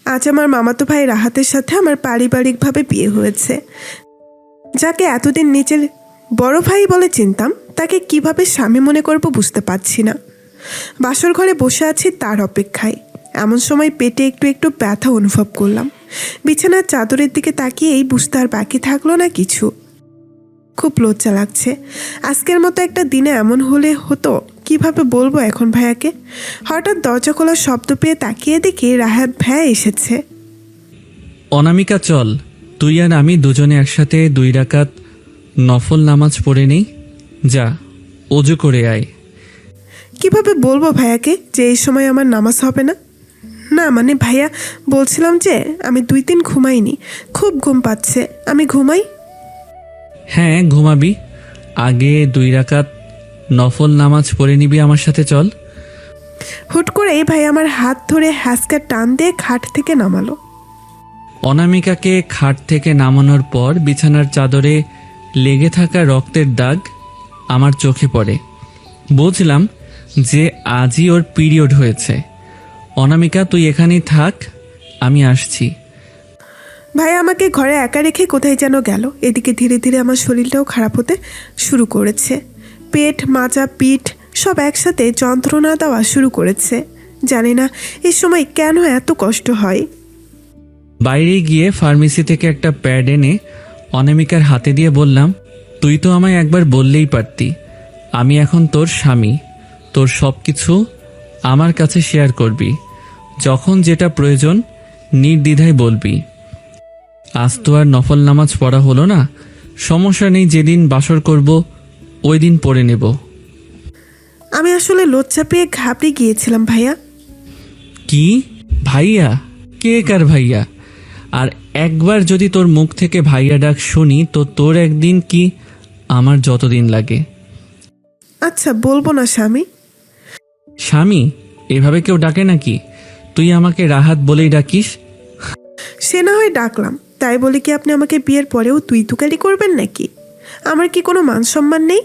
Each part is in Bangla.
আজ আমার মামাতো ভাই রাহাতের সাথে আমার পারিবারিকভাবে বিয়ে হয়েছে। যাকে এতদিন নিজের বড় ভাই বলে চিনতাম, তাকে কিভাবে স্বামী মনে করব বুঝতে পারছি না। বাসর ঘরে বসে আছি তার অপেক্ষায়। এমন সময় পেটে একটু একটু ব্যথা অনুভব করলাম। বিছানার চাদরের দিকে তাকিয়েই বুঝতে আর বাকি থাকলো না কিছু। খুব লজ্জা লাগছে। আজকের মতো একটা দিনে এমন হলে হতো, কিভাবে বলবো এখন ভাইয়াকে। হঠাৎ দরজা খোলার শব্দ পেয়ে তাকিয়ে দেখি রাহাত ভাইয়া এসেছে। অনামিকা, চল, তুই আর আমি দুজনে একসাথে 2 রাকাত নফল নামাজ পড়ে নেই। যা, অজু করে আয়। কিভাবে বলবো ভাইয়াকে যে এই সময় আমার নামাজ হবে না? না মানে ভাইয়া, বলছিলাম যে আমি 2 দিন ঘুমাইনি, খুব ঘুম পাচ্ছে, আমি ঘুমাই। হ্যাঁ, ঘুমাবি। আগে 2 রাকাত নফল নামাজ পড়ে নিবি আমার সাথে, চল। হুট করে ভাই আমার হাত ধরে হ্যাসকা টান দিয়ে খাট থেকে নামালো। অনামিকাকে খাট থেকে নামানোর পর বিছানার চাদরে লেগে থাকা রক্তের দাগ আমার চোখে পড়ে। বুঝলাম যে আজই ওর পিরিয়ড হয়েছে। অনামিকা, তুই এখানেই থাক, আমি আসছি। ভাই আমাকে ঘরে একা রেখে কোথায় যেন গেল। এদিকে ধীরে ধীরে আমার শরীরটাও খারাপ হতে শুরু করেছে। পেট, মাজা, পিঠ সব একসাথে যন্ত্রণা দেওয়া শুরু করেছে। জানি না এই সময় কেন এত কষ্ট হয়। বাইরে গিয়ে ফার্মেসি থেকে একটা প্যাড এনে অনামিকার হাতে দিয়ে বললাম, তুই তো আমায় একবার বললেই পারতি, আমি এখন তোর স্বামী, তোর সব কিছু আমার কাছে শেয়ার করবি, যখন যেটা প্রয়োজন নির্দ্বিধায় বলবি। আজ তো আর নফল নামাজ পড়া হলো না, সমস্যা নেই, যেদিন বাসর করব ওই দিন পড়ে নেব। আমি আসলে লজ্জা পেয়ে ঘাবড়ে গিয়েছিলাম ভাইয়া। কি ভাইয়া? কে কার ভাইয়া? আর একবার যদি তোর মুখ থেকে ভাইয়া ডাক শুনি তো তোর একদিন কি আমার যতদিন লাগে। আচ্ছা বলবো না স্বামী। স্বামী এভাবে কেউ ডাকে নাকি? তুই আমাকে রাহাত বলেই ডাকিস। সে না হয় ডাকলাম, তাই বলে কি আপনি আমাকে বিয়ের পরেও তুই তুকারি করবেন নাকি? আমার কি কোনো মান সম্মান নেই?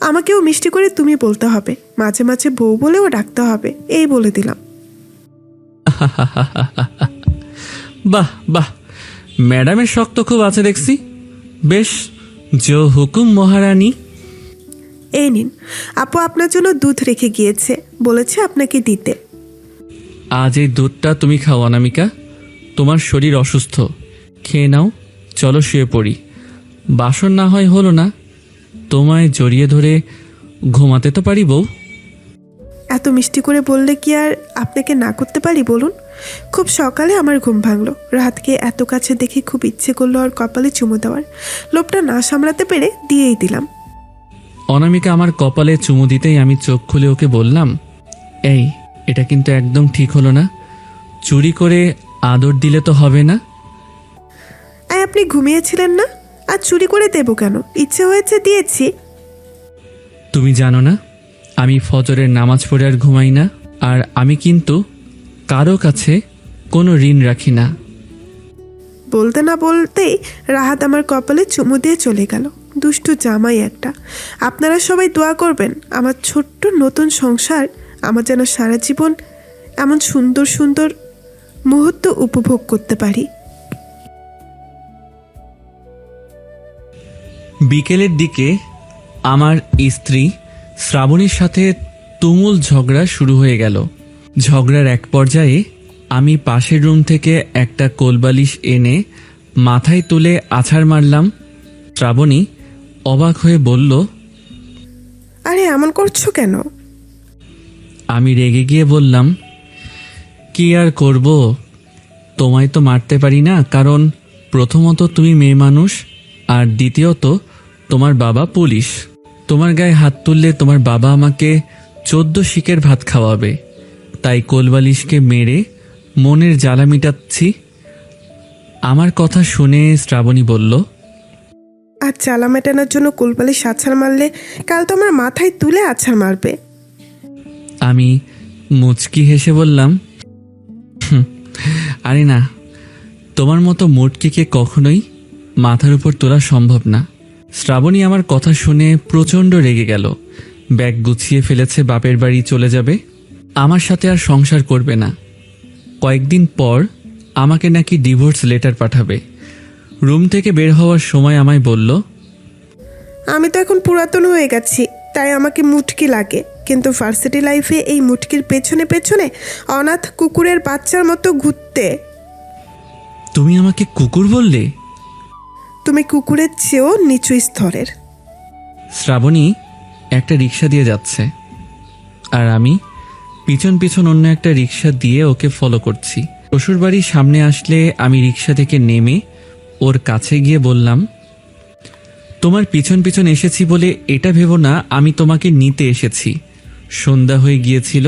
আমাকেও মিষ্টি করে তুমি বলতে হবে, মাঝে মাঝে বউ বলেও ডাকতে হবে, এই বলে দিলাম। বাহ বাহ, ম্যাডামের শখ তো খুব আছে দেখছি। বেশ, জো হুকুম মহারানী। এই নিন, আপু আপনার জন্য দুধ রেখে গিয়েছে, বলেছে আপনাকে দিতে। আজ এই দুধটা তুমি খাও অনামিকা, তোমার শরীর অসুস্থ, খেয়ে নাও। চলো শুয়ে পড়ি। বাসর না হয় হলো না, তোমায় জড়িয়ে ধরে ঘুমাতে তো পারি বউ। এত মিষ্টি করে বললে কি আর আপনাকে না করতে পারি বলুন? খুব সকালে আমার ঘুম ভাঙলো। রাতকে এত কাছে দেখে খুব ইচ্ছে করলো আর কপালে চুমু দেওয়ার। লোভটা না সামলাতে পেরে দিয়েই দিলাম। অনামিকা আমার কপালে চুমু দিতেই আমি চোখ খুলে ওকে বললাম, এই, এটা কিন্তু একদম ঠিক হলো না, চুরি করে আদর দিলে তো হবে না। আপনি ঘুমিয়েছিলেন না? আর চুরি করে দেবো কেন? ইচ্ছে হয়েছে দিয়েছি। তুমি জানো না আমি ফজরের নামাজ পড়ে আর ঘুমাই না, আর আমি কিন্তু কারো কাছে কোনো ঋণ রাখি না। বলতে না বলতেই রাহাত আমার কপালে চুমু দিয়ে চলে গেল। দুষ্টু জামাই একটা। আপনারা সবাই দোয়া করবেন আমার ছোট্ট নতুন সংসার আমার যেন সারা জীবন এমন সুন্দর সুন্দর মুহূর্ত উপভোগ করতে পারি। বিকেলের দিকে আমার স্ত্রী শ্রাবণীর সাথে তুমুল ঝগড়া শুরু হয়ে গেল। ঝগড়ার এক পর্যায়ে আমি পাশের রুম থেকে একটা কোলবালিশ এনে মাথায় তুলে আছাড় মারলাম। শ্রাবণী অবাক হয়ে বলল, আরে এমন করছো কেন? আমি রেগে গিয়ে বললাম, কি আর করব, তোমায় তো মারতে পারি না, কারণ প্রথমত তুমি মেয়ে মানুষ, আর দ্বিতীয়ত তোমার বাবা পুলিশ। তোমার গায়ে হাত তুললে তোমার বাবা আমাকে 14 শিকের ভাত খাওয়াবে, তাই কোলবালিশকে মেরে মনের জ্বালা মিটাচ্ছি। আমার কথা শুনে শ্রাবণী বলল, আর জ্বালা মেটানোর জন্য কোলবালিশ আছাড় মারলে কাল তো আমার মাথায় তুলে আছাড় মারবে। আমি মুচকি হেসে বললাম, আরে না, তোমার মতো মোটকিকে কখনোই মাথার উপর তোলা সম্ভব না। শ্রাবণী আমার কথা শুনে প্রচণ্ড রেগে গেল। ব্যাগ গুছিয়ে ফেলেছে, বাপের বাড়ি চলে যাবে, আমার সাথে আর সংসার করবে না। কয়েকদিন পর আমাকে নাকি ডিভোর্স লেটার পাঠাবে। রুম থেকে বের হওয়ার সময় আমায় বলল, আমি তো এখন পুরাতন হয়ে গেছি, তাই আমাকে মুটকি লাগে, কিন্তু ভার্সিটি লাইফে এই মুটকির পেছনে পেছনে অনাথ কুকুরের বাচ্চার মতো ঘুরতে। তুমি আমাকে কুকুর বললে? তুমি কুকুরের চেয়েও নিচু স্তরের। শ্রাবণী একটা রিক্সা দিয়ে যাচ্ছে, আর আমি পিছন পিছন অন্য একটা রিক্সা দিয়ে ওকে ফলো করছি। শ্বশুরবাড়ির সামনে আসলে আমি রিক্সা থেকে নেমে ওর কাছে গিয়ে বললাম, তোমার পিছন পিছন এসেছি বলে এটা ভেবো না আমি তোমাকে নিতে এসেছি। সন্ধ্যা হয়ে গিয়েছিল,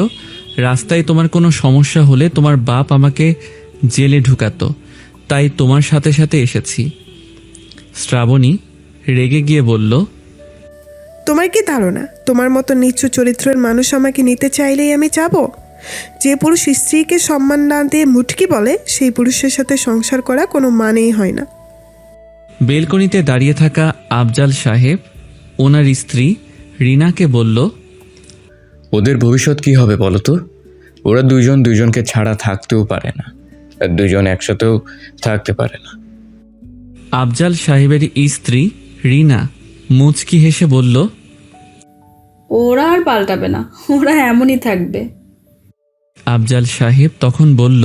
রাস্তায় তোমার কোনো সমস্যা হলে তোমার বাপ আমাকে জেলে ঢুকাতো, তাই তোমার সাথে সাথে এসেছি। শ্রাবণী রেগে গিয়ে বলল, তোমার কি ধারণা তোমার মতো নিচু চরিত্রের মানুষ আমাকে নিতে চাইলেই আমি যাব? যে পুরুষ স্ত্রীকে সম্মান না দিয়ে মুটকি বলে, সেই পুরুষের সাথে সংসার করা কোনো মানেই হয় না। বেলকনিতে দাঁড়িয়ে থাকা আফজাল সাহেব ওনার স্ত্রী রিনাকে বলল, ওদের ভবিষ্যৎ কি হবে বলো তো? ওরা দুইজন দুইজনকে ছাড়া থাকতেও পারে না, আর দুইজন একসাথেও থাকতে পারে না। আফজাল সাহেবের স্ত্রী রিনা মুচকি হেসে বলল, ওরা আর পাল্টাবে না, ওরা এমনই থাকবে। আফজাল সাহেব তখন বলল,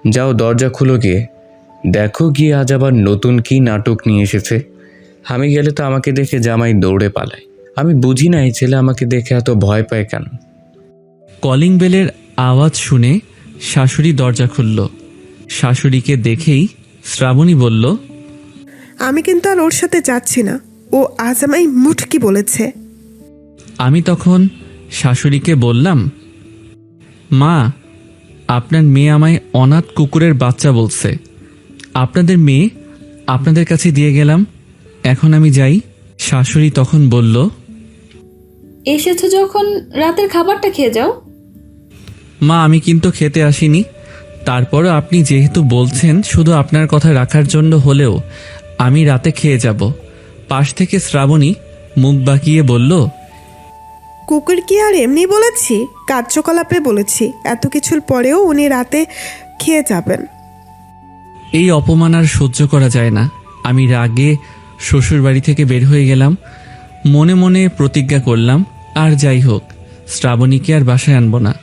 যাও দরজা খুলো, গিয়ে দেখো গিয়ে আজ আবার নতুন কি নাটক নিয়ে এসেছে। আমি গেলে তো আমাকে দেখে জামাই দৌড়ে পালায়। আমি বুঝি না এই ছেলে আমাকে দেখে এত ভয় পায় কেন। কলিং বেলের আওয়াজ শুনে শাশুড়ি দরজা খুলল। শাশুড়িকে দেখেই শ্রাবণী বলল, আমি কিন্তু আর ওর সাথে যাচ্ছি না, ও আজ আমায় মুটকি বলেছে। আমি তখন শাশুড়িকে বললাম, মা, আপনার মেয়ে আমায় অনাথ কুকুরের বাচ্চা বলছে। আপনাদের মেয়ে আপনাদের কাছে দিয়ে গেলাম, এখন আমি যাই। শাশুড়ি তখন বলল, এসেছো যখন রাতের খাবারটা খেয়ে যাও। মা, আমি কিন্তু খেতে আসিনি। তারপরও আপনি যেহেতু বলছেন, শুধু আপনার কথা রাখার জন্য হলেও আমি রাতে খেয়ে যাব। পাশ থেকে শ্রাবণী মুখ বাঁকিয়ে বলল, কুকুর কি আর এমনি বলেছি, কার্যকলাপে বলেছি। এত কিছুর পরেও উনি রাতে খেয়ে যাবেন। এই অপমান আর সহ্য করা যায় না। আমি রাগে শ্বশুরবাড়ি থেকে বের হয়ে গেলাম। মনে মনে প্রতিজ্ঞা করলাম, আর যাই হোক, শ্রাবণীকে আর বাসায় আনব না,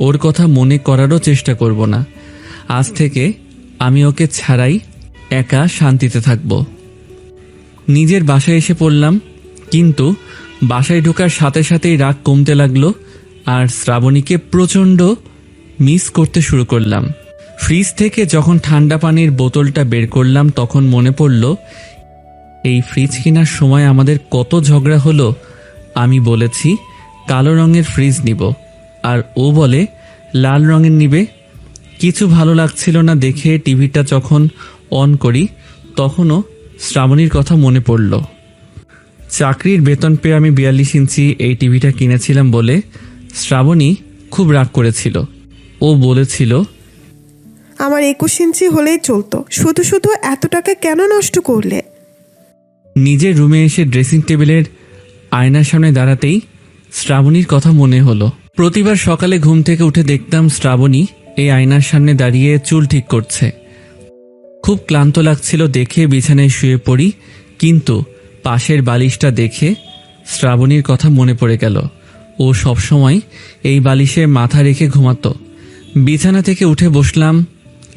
ওর কথা মনে করারও চেষ্টা করব না। আজ থেকে আমি ওকে ছাড়াই একা শান্তিতে থাকব। নিজের বাসায় এসে পড়লাম, কিন্তু বাসায় ঢোকার সাথে সাথেই রাগ কমতে লাগলো, আর শ্রাবণীকে প্রচণ্ড মিস করতে শুরু করলাম। ফ্রিজ থেকে যখন ঠান্ডা পানির বোতলটা বের করলাম, তখন মনে পড়ল এই ফ্রিজ কেনার সময় আমাদের কত ঝগড়া হলো। আমি বলেছি কালো রঙের ফ্রিজ নিব, আর ও বলে লাল রঙের নিবে। কিছু ভালো লাগছিল না দেখে টিভিটা যখন অন করি, তখনও শ্রাবণীর কথা মনে পড়ল। চাকরির বেতন পেয়ে আমি 42 ইঞ্চি এই টিভিটা কিনেছিলাম বলে শ্রাবণী খুব রাগ করেছিল। ও বলেছিল, আমার 21 ইঞ্চি হলেই চলতো, শুধু শুধু এত টাকা কেন নষ্ট করলে? নিজের রুমে এসে ড্রেসিং টেবিলের আয়নার সামনে দাঁড়াতেই শ্রাবণীর কথা মনে হলো। প্রতিবার সকালে ঘুম থেকে উঠে দেখতাম শ্রাবণী এই আয়নার সামনে দাঁড়িয়ে চুল ঠিক করছে। খুব ক্লান্ত লাগছিল দেখে বিছানায় শুয়ে পড়ি, কিন্তু পাশের বালিশটা দেখে শ্রাবণীর কথা মনে পড়ে গেল। ও সবসময় এই বালিশে মাথা রেখে ঘুমাতো। বিছানা থেকে উঠে বসলাম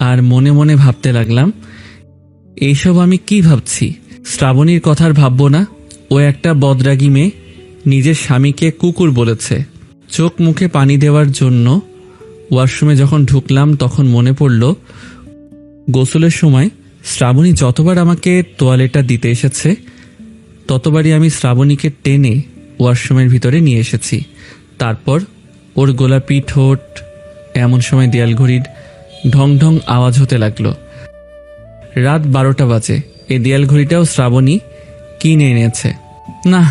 আর মনে মনে ভাবতে লাগলাম, এইসব আমি কি ভাবছি? শ্রাবণীর কথার ভাববো না। ও একটা বদরাগী মেয়ে, নিজের স্বামীকে কুকুর বলেছে। চোখ মুখে পানি দেওয়ার জন্য ওয়াশরুমে যখন ঢুকলাম, তখন মনে পড়ল গোসলের সময় শ্রাবণী যতবার আমাকে তোয়ালেটা দিতে এসেছে, ততবারই আমি শ্রাবণীকে টেনে ওয়াশরুমের ভিতরে নিয়ে এসেছি। তারপর ওর গোলাপি ঠোঁট। এমন সময় দেয়াল ঘড়ির ঢং ঢং আওয়াজ হতে লাগলো। রাত 12টা বাজে। এই দেয়াল ঘড়িটাও শ্রাবণী কিনে এনেছে। না,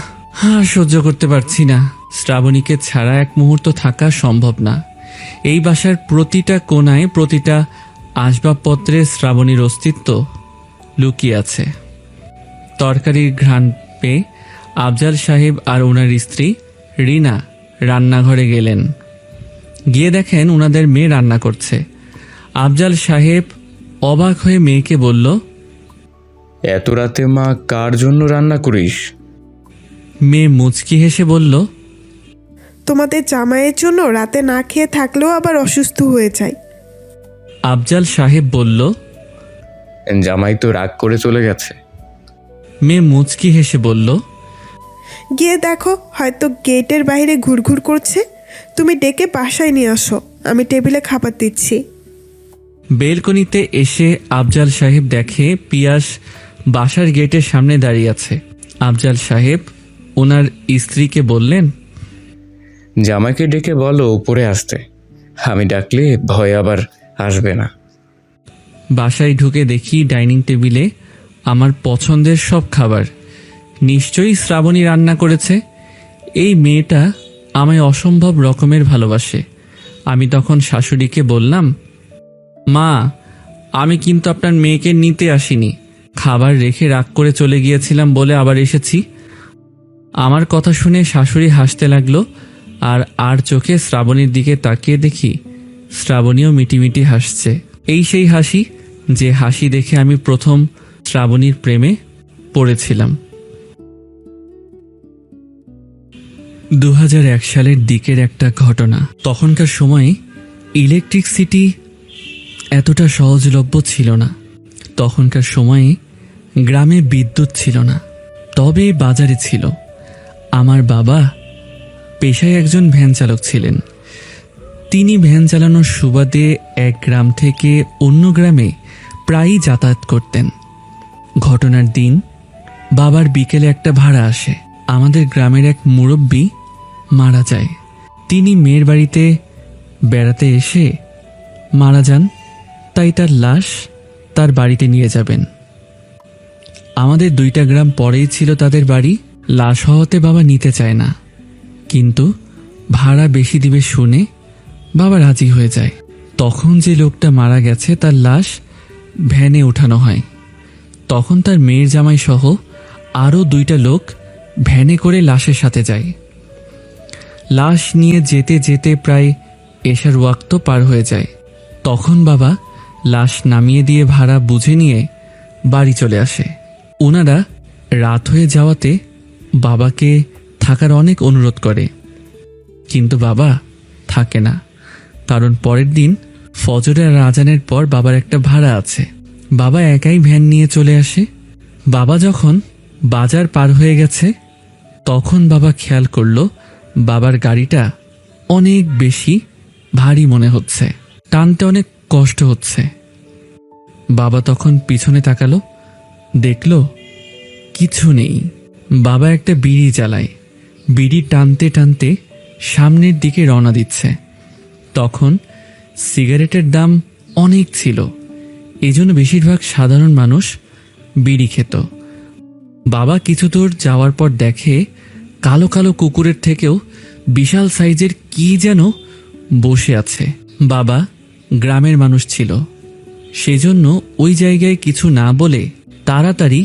আর সহ্য করতে পারছি না। শ্রাবণীকে ছাড়া এক মুহূর্ত থাকা সম্ভব না। এই বাসার প্রতিটা কোণায়, প্রতিটা আসবাবপত্রে শ্রাবণীর অস্তিত্ব লুকিয়ে আছে। তরকারির ঘ্রাণ পেয়ে আফজাল সাহেব আর ওনার স্ত্রী রিনা রান্নাঘরে গেলেন। গিয়ে দেখেন ওনাদের মেয়ে রান্না করছে। আফজাল সাহেব অবাক হয়ে মেয়েকে বলল, এত রাতে মা কার জন্য রান্না করিস? মেয়ে মুচকি হেসে বলল, তোমাদের জামাইয়ের জন্য রাতে না খেয়ে থাকলেও আবার অসুস্থ হয়ে যায়। আফজাল সাহেব বলল, জামাই তো রাগ করে চলে গেছে। মেয়ে মুচকি হেসে বলল, গিয়ে দেখো, হয়তো গেটের বাইরে ঘুরঘুর করছে। তুমি ডেকে বাসায় নিয়ে আসো, আমি টেবিলে খাবার দিচ্ছি। বেলকনিতে এসে আফজাল সাহেব দেখে পিয়াস বাসার গেটের সামনে দাঁড়িয়ে আছে। আফজাল সাহেব ওনার স্ত্রীকে বললেন, জামাইকে ডেকে বলো উপরে আসতে, আমি ডাকলে ভয় আবার আসবে না। বাসায় ঢুকে দেখি ডাইনিং টেবিলে আমার পছন্দের সব খাবার। নিশ্চয়ই শ্রাবণী রান্না করেছে। এই মেয়েটা আমায় অসম্ভব রকমের ভালোবাসে। আমি তখন শাশুড়িকে বললাম, মা, আমি কিন্তু আপনার মেয়েকে নিতে আসিনি, খাবার রেখে রাগ করে চলে গিয়েছিলাম বলে আবার এসেছি। আমার কথা শুনে শাশুড়ি হাসতে লাগলো, আর চোখে শ্রাবণীর দিকে তাকিয়ে দেখি শ্রাবণীও মিটিমিটি হাসছে। এই সেই হাসি যে হাসি দেখে আমি প্রথম শ্রাবণীর প্রেমে পড়েছিলাম। 2001 সালের দিকের একটা ঘটনা। তখনকার সময়ে ইলেকট্রিসিটি এতটা সহজলভ্য ছিল না। তখনকার সময়ে গ্রামে বিদ্যুৎ ছিল না, তবে বাজারে ছিল। আমার বাবা পেশায় একজন ভ্যান চালক ছিলেন। তিনি ভ্যান চালানোর সুবাদে এক গ্রাম থেকে অন্য গ্রামে প্রায়ই যাতায়াত করতেন। ঘটনার দিন বাবার বিকেলে একটা ভাড়া আসে। আমাদের গ্রামের এক মুরব্বী মারা যায়। তিনি মেয়ের বাড়িতে বেড়াতে এসে মারা যান, তাই তার লাশ তার বাড়িতে নিয়ে যাবেন। আমাদের 2টা গ্রাম পরেই ছিল তাদের বাড়ি। লাশ হওয়াতে বাবা নিতে চায় না, কিন্তু ভাড়া বেশি দিবে শুনে বাবা রাজি হয়ে যায়। তখন যে লোকটা মারা গেছে তার লাশ ভ্যানে ওঠানো হয়। তখন তার মেয়ের জামাই সহ আরও 2টা লোক ভ্যানে করে লাশের সাথে যায়। লাশ নিয়ে যেতে যেতে প্রায় এশার ওয়াক্ত পার হয়ে যায়। তখন বাবা লাশ নামিয়ে দিয়ে ভাড়া বুঝে নিয়ে বাড়ি চলে আসে। ওনারা রাত হয়ে যাওয়াতে বাবাকে থাকার অনেক অনুরোধ করে, কিন্তু বাবা থাকে না, কারণ পরের দিন ফজরের আজানের পর বাবার একটা ভাড়া আছে। বাবা একাই ভ্যান নিয়ে চলে আসে। বাবা যখন বাজার পার হয়ে গেছে তখন বাবা খেয়াল করলো বাবার গাড়িটা অনেক বেশি ভারী মনে হচ্ছে, টানতে অনেক কষ্ট হচ্ছে। বাবা তখন পিছনে তাকালো, দেখলো কিছু নেই। বাবা একটা বিড়ি জ্বালায়, বিড়ি টানতে টানতে সামনের দিকে রওনা দিচ্ছে। তখন সিগারেটের দাম অনেক ছিল, এজন্য বেশিরভাগ সাধারণ মানুষ বিড়ি খেত। বাবা কিছু দূর যাওয়ার পর দেখে কালো কালো কুকুরের থেকেও বিশাল সাইজের কি যেন বসে আছে। বাবা গ্রামের মানুষ ছিল, সেজন্য ওই জায়গায় কিছু না বলে তাড়াতাড়ি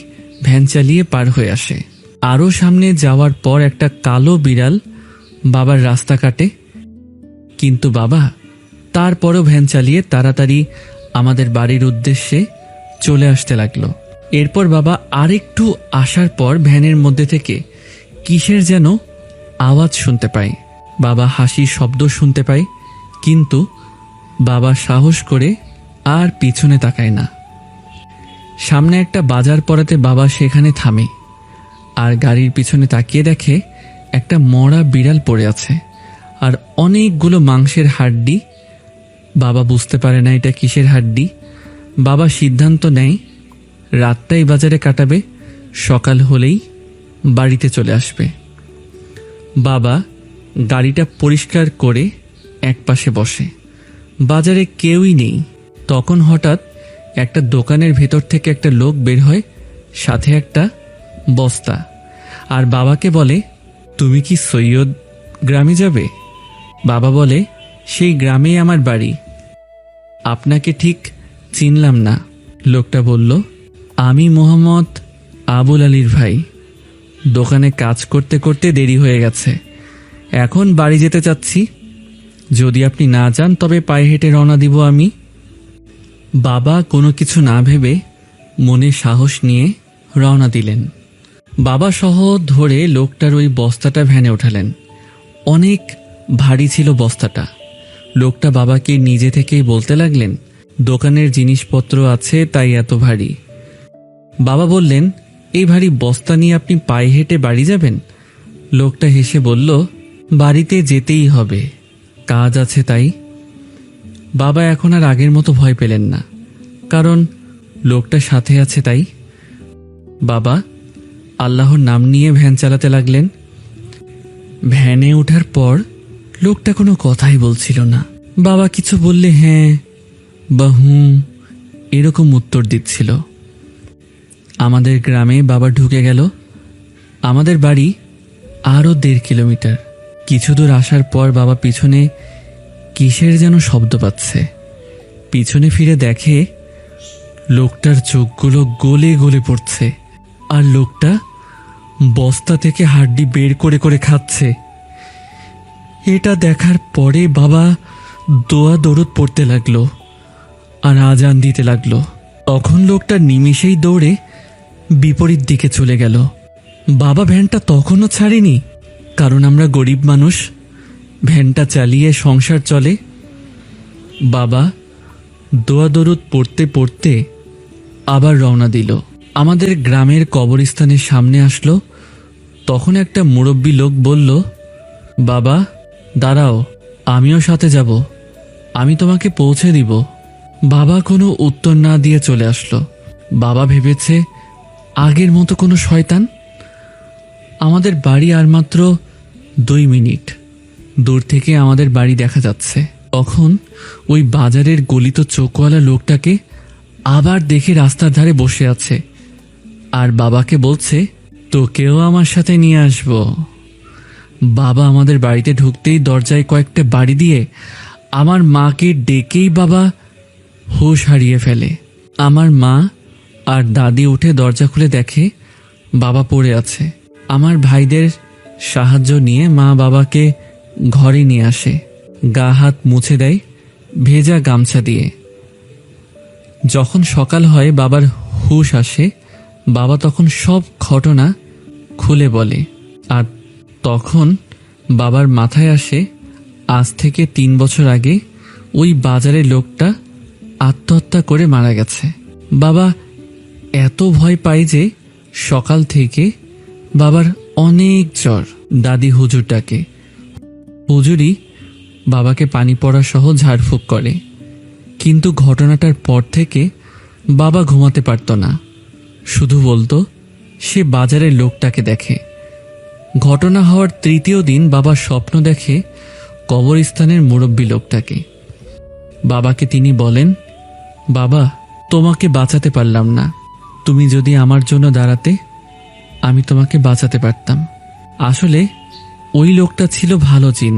ভ্যান চালিয়ে পার হয়ে আসে। আরও সামনে যাওয়ার পর একটা কালো বিড়াল বাবার রাস্তা কাটে, কিন্তু বাবা তারপরও ভ্যান চালিয়ে তাড়াতাড়ি আমাদের বাড়ির উদ্দেশ্যে চলে আসতে লাগলো। এরপর বাবা আরেকটু আসার পর ভ্যানের মধ্যে থেকে কিসের যেন আওয়াজ শুনতে পায়। বাবা হাসির শব্দ শুনতে পায়, কিন্তু বাবা সাহস করে আর পিছনে তাকায় না। সামনে একটা বাজার পড়াতে বাবা সেখানে থামে আর গাড়ির পিছনে তাকিয়ে দেখে একটা মরা বিড়াল পড়ে আছে আর অনেকগুলো মাংসের হাড্ডি। বাবা বুঝতে পারে না এটা কিসের হাড্ডি। বাবা সিদ্ধান্ত নেয় রাতটাই বাজারে কাটাবে, সকাল হলেই বাড়িতে চলে আসবে। বাবা গাড়িটা পরিষ্কার করে একপাশে বসে। বাজারে কেউই নেই। তখন হঠাৎ একটা দোকানের ভেতর থেকে একটা লোক বের হয়, সাথে একটা বস্তা, আর বাবাকে বলে, তুমি কি সৈয়দ গ্রামে যাবে? বাবা বলে, সেই গ্রামেই আমার বাড়ি। আপনাকে ঠিক চিনলাম না। লোকটা বলল, আমি মোহাম্মদ আবুল আলীর ভাই। দোকানে কাজ করতে করতে দেরি হয়ে গেছে, এখন বাড়ি যেতে চাচ্ছি। যদি আপনি না যান তবে পায়ে হেঁটে রওনা দিব আমি। বাবা কোনো কিছু না ভেবে মনে সাহস নিয়ে রওনা দিলেন। বাবা সহ ধরে লোকটার ওই বস্তাটা ভ্যানে ওঠালেন। অনেক ভারী ছিল বস্তাটা। লোকটা বাবাকে নিজে থেকেই বলতে লাগলেন, দোকানের জিনিসপত্র আছে তাই এত ভারী। বাবা বললেন, এই ভারী বস্তা নিয়ে আপনি পায়ে হেঁটে বাড়ি যাবেন? লোকটা হেসে বলল, বাড়িতে যেতেই হবে, কাজ আছে তাই। বাবা এখন আর আগের মতো ভয় পেলেন না, কারণ লোকটা সাথে আছে তাই। বাবা আল্লাহর নাম নিয়ে ভ্যান চালাতে লাগলেন। ভ্যানে ওঠার পর লোকটা কোনো কথাই বলছিল না। বাবা কিছু বললে হ্যাঁ বা হুঁ এরকম উত্তর দিচ্ছিল। আমাদের গ্রামে বাবা ঢুকে গেল। আমাদের বাড়ি আরও 1.5 কিলোমিটার। কিছু দূর আসার পর বাবা পিছনে কিসের যেন শব্দ পাচ্ছে। পিছনে ফিরে দেখে লোকটার চোখগুলো গলে গলে পড়ছে, আর লোকটা বস্তা থেকে হাড্ডি বের করে করে খাচ্ছে। এটা দেখার পরে বাবা দোয়া দরুদ পড়তে লাগলো আর আজান দিতে লাগলো। তখন লোকটা নিমিষেই দৌড়ে বিপরীত দিকে চলে গেল। বাবা ভ্যানটা তখনও ছাড়েনি, কারণ আমরা গরিব মানুষ, ভ্যানটা চালিয়ে সংসার চলে। বাবা দোয়া দরুদ পড়তে পড়তে আবার রওনা দিল। আমাদের গ্রামের কবরস্থানের সামনে আসলো। তখন একটা মুরব্বী লোক বলল, বাবা দাঁড়াও, আমিও সাথে যাব, আমি তোমাকে পৌঁছে দিব। বাবা কোনো উত্তর না দিয়ে চলে আসলো। বাবা ভেবেছে আগের মতো কোনো শয়তান। আমাদের বাড়ি আর মাত্র 2 মিনিট দূর থেকে আমাদের বাড়ি দেখা যাচ্ছে। তখন ওই বাজারের গলিত চোখওয়ালা লোকটাকে আবার দেখে রাস্তার ধারে বসে আছে, আর বাবাকে বলছে, তোকেও আমার সাথে নিয়ে আসবো। বাবা আমাদের বাড়িতে ঢুকতেই দরজায় কয়েকটা বাড়ি দিয়ে আমার মাকে ডেকেই বাবা হুঁশ হারিয়ে ফেলে। আমার মা আর দাদি উঠে দরজা খুলে দেখে বাবা পড়ে আছে। আমার ভাইদের সাহায্য নিয়ে মা বাবাকে ঘরে নিয়ে আসে, গা হাত মুছে দেয় ভেজা গামছা দিয়ে। যখন সকাল হয় বাবার হুঁশ আসে, বাবা তখন সব ঘটনা খুলে বলে। আর তখন বাবার মাথায় আসে আজ থেকে 3 বছর আগে ওই বাজারের লোকটা আত্মহত্যা করে মারা গেছে। বাবা এত ভয় পায় যে সকাল থেকে বাবার অনেক জ্বর। দাদি হুজুর ডাকে। হুজুরই বাবাকে পানি পড়া সহ ঝাড়ফুঁক করে। কিন্তু ঘটনাটার পর থেকে বাবা ঘুমাতে পারত না, শুধু বলতো সে বাজারের লোকটাকে দেখে। ঘটনা হওয়ার 3য় দিন বাবা স্বপ্ন দেখে কবরস্থানের মুরব্বী লোকটাকে। বাবাকে তিনি বলেন, বাবা তোমাকে বাঁচাতে পারলাম না, তুমি যদি আমার জন্য দাঁড়াতে আমি তোমাকে বাঁচাতে পারতাম। আসলে ওই লোকটা ছিল ভালো জিন।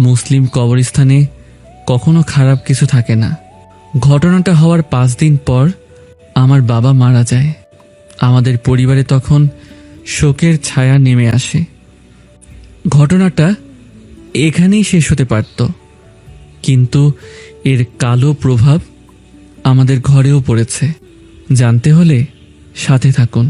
মুসলিম কবরস্থানে কখনো খারাপ কিছু থাকে না। ঘটনাটা হওয়ার 5 দিন পর আমার বাবা মারা যায়। আমাদের পরিবারে তখন শোকের ছায়া নেমে আসে। ঘটনাটা এখানেই শেষ হতে পারত, কিন্তু এর কালো প্রভাব আমাদের ঘরেও পড়েছে। জানতে হলে সাথে থাকুন।